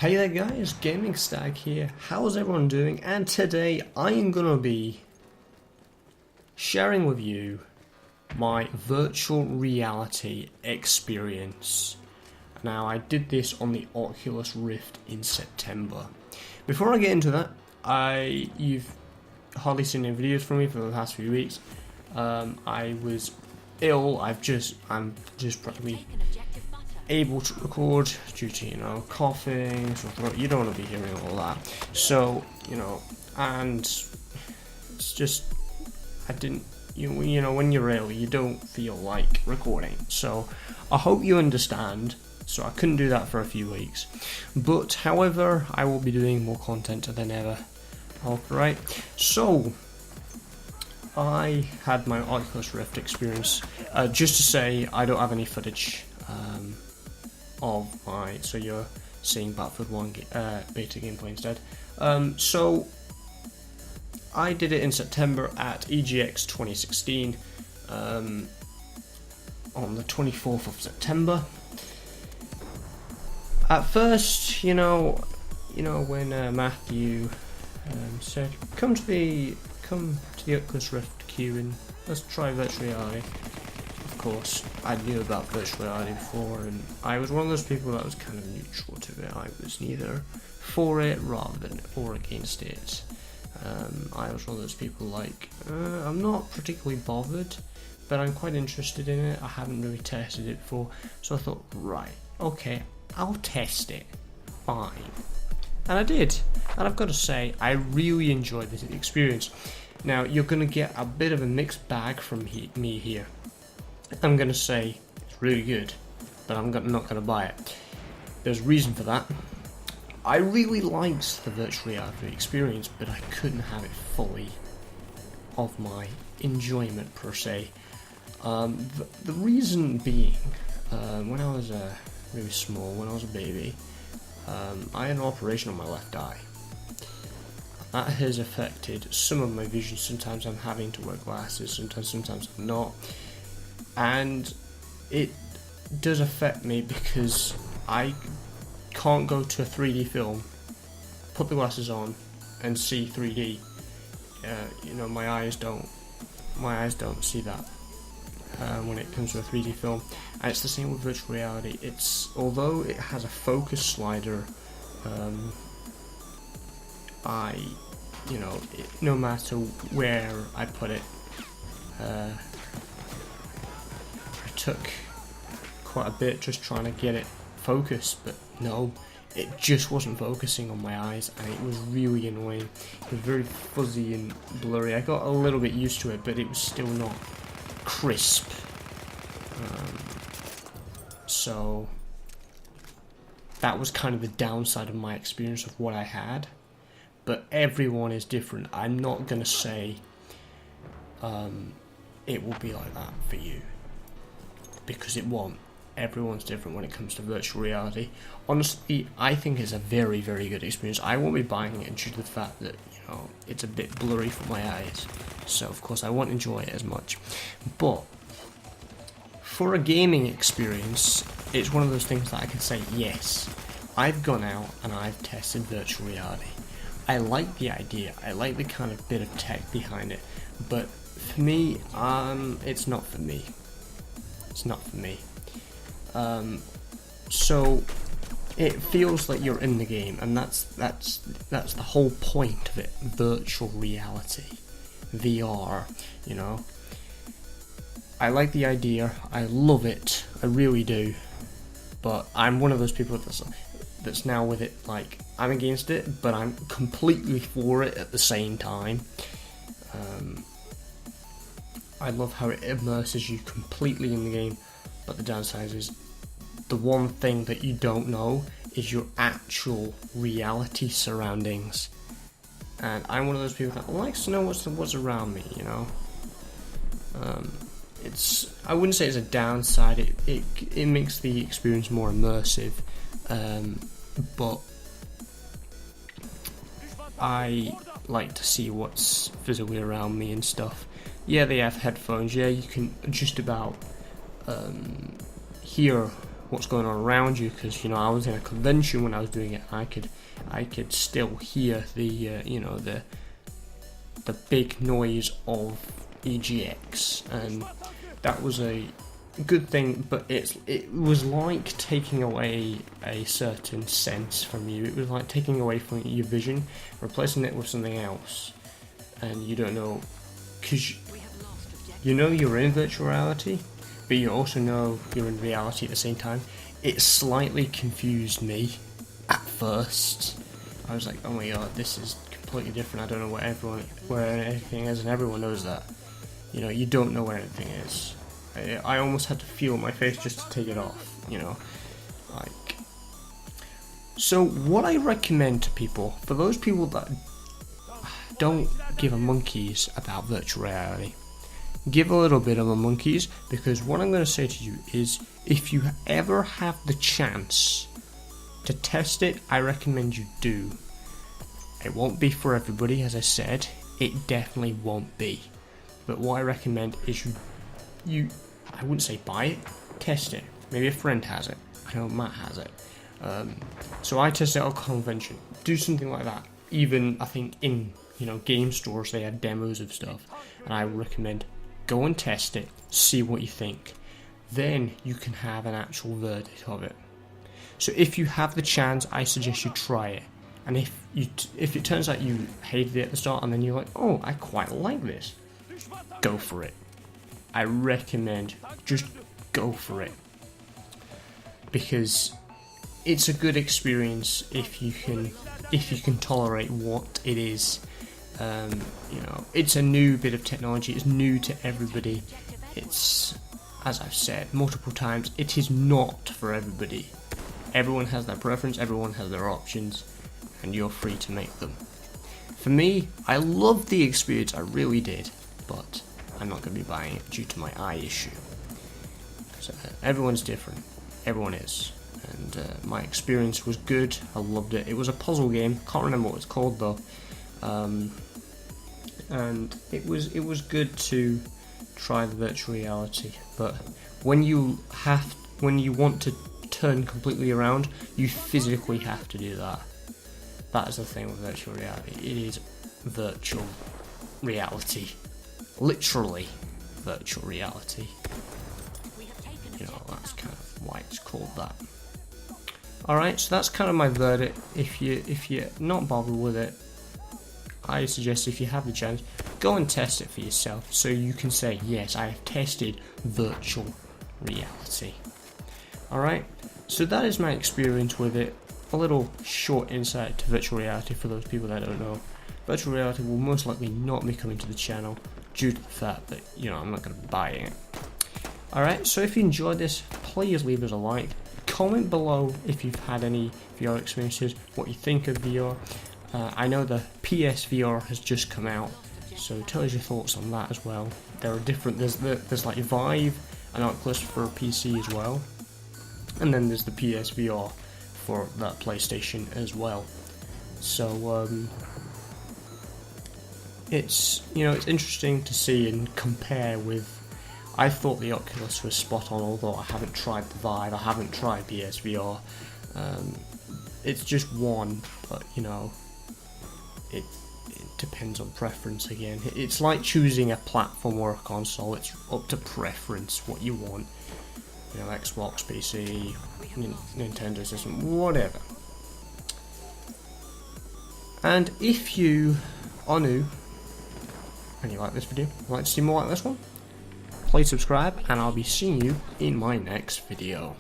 Hey there guys, Gaming Stag here. How's everyone doing? And today I am gonna be sharing with you my virtual reality experience. Now I did this on the Oculus Rift in September. Before I get into that, you've hardly seen any videos from me for the past few weeks. I was ill. I'm just practically able to record due to coughing, sore throat. You don't want to be hearing all that. So and it's just I didn't. When you're ill, you don't feel like recording. So I hope you understand. So I couldn't do that for a few weeks, but however, I will be doing more content than ever. Alright, so I had my Oculus Rift experience. Just to say, I don't have any footage of my. So you're seeing Battlefield 1 beta gameplay instead. So I did it in September at EGX 2016 on the 24th of September. At first, when Matthew said, "Come to the Oculus Rift queue and let's try virtual reality." Of course, I knew about virtual reality before, and I was one of those people that was kind of neutral to it. I was neither for it rather than or against it. I was one of those people like, I'm not particularly bothered, but I'm quite interested in it. I haven't really tested it before, so I thought, right, okay, I'll test it. Fine. And I did. And I've got to say, I really enjoyed this experience. Now, you're going to get a bit of a mixed bag from me here. I'm going to say it's really good, but I'm not going to buy it. There's a reason for that. I really liked the virtual reality experience, but I couldn't have it fully of my enjoyment per se. The reason being, when I was really small, when I was a baby, I had an operation on my left eye. That has affected some of my vision. Sometimes I'm having to wear glasses, sometimes I'm not. And it does affect me because I can't go to a 3D film, put the glasses on, and see 3D. My eyes don't see that when it comes to a 3D film. And it's the same with virtual reality. Although it has a focus slider, no matter where I put it, I took quite a bit just trying to get it focused, but no, it just wasn't focusing on my eyes, and it was really annoying. It was very fuzzy and blurry. I got a little bit used to it, but it was still not crisp. So that was kind of the downside of my experience of what I had, but everyone is different. I'm not going to say it will be like that for you, because it won't. Everyone's different when it comes to virtual reality. Honestly, I think it's a very, very good experience. I won't be buying it due to the fact that it's a bit blurry for my eyes, so of course I won't enjoy it as much. But for a gaming experience, it's one of those things that I can say, yes, I've gone out and I've tested virtual reality. I like the idea, I like the kind of bit of tech behind it, but for me, it's not for me. It's not for me. So it feels like you're in the game, and that's the whole point of it. Virtual reality, VR. I like the idea. I love it. I really do. But I'm one of those people that's now with it. Like, I'm against it, but I'm completely for it at the same time. I love how it immerses you completely in the game, but the downside is the one thing that you don't know is your actual reality surroundings. And I'm one of those people that likes to know what's around me. I wouldn't say it's a downside. It makes the experience more immersive, but I like to see what's physically around me and stuff. Yeah, they have headphones. Yeah, you can just about hear what's going on around you, because you know I was in a convention when I was doing it, and I could still hear the you know the big noise of EGX, and that was a good thing. But it was like taking away a certain sense from you. It was like taking away from your vision, replacing it with something else, and you don't know, because you know you're in virtual reality, but you also know you're in reality at the same time. It slightly confused me at first. I was like, oh my god, this is completely different. I don't know where anything is, and everyone knows that. You know, you don't know where anything is. I almost had to feel my face just to take it off, you know. Like, so what I recommend to people, for those people that don't give a monkeys about virtual reality, give a little bit of a monkeys, because what I'm going to say to you is, if you ever have the chance to test it, I recommend you do. It won't be for everybody, as I said. It definitely won't be. But what I recommend is you I wouldn't say buy it, test it. Maybe a friend has it. I know Matt has it. So I tested it at a convention. Do something like that. Even I think in game stores they have demos of stuff, and I recommend go and test it, see what you think. Then you can have an actual verdict of it. So if you have the chance, I suggest you try it. And if it turns out you hated it at the start, and then you're like, oh, I quite like this, go for it. I recommend just go for it, because it's a good experience if you can tolerate what it is. It's a new bit of technology. It's new to everybody. It's, as I've said multiple times, it is not for everybody. Everyone has their preference. Everyone has their options, and you're free to make them. For me, I loved the experience. I really did, but I'm not going to be buying it due to my eye issue. So everyone's different. Everyone is. And my experience was good. I loved it. It was a puzzle game. Can't remember what it's called though. And it was good to try the virtual reality. But when you want to turn completely around, you physically have to do that. That is the thing with virtual reality. It is virtual reality. Literally virtual reality. That's kind of why it's called that. Alright, so that's kind of my verdict. If you're not bothered with it, I suggest if you have the chance, go and test it for yourself, so you can say, yes, I have tested virtual reality. Alright, so that is my experience with it. A little short insight to virtual reality for those people that don't know. Virtual reality will most likely not be coming to the channel due to the fact that, I'm not going to be buying it. Alright, so if you enjoyed this, please leave us a like. Comment below if you've had any VR experiences, what you think of VR. I know the PSVR has just come out, so tell us your thoughts on that as well. There are different, there's like Vive and Oculus for PC as well, and then there's the PSVR for that PlayStation as well. So it's it's interesting to see and compare with. I thought the Oculus was spot on, although I haven't tried the Vive, I haven't tried PSVR. It's just one, but it depends on preference again. It's like choosing a platform or a console. It's up to preference what you want. Xbox, PC, Nintendo system, whatever. And if you are new and you like this video, like to see more like this one, please subscribe, and I'll be seeing you in my next video.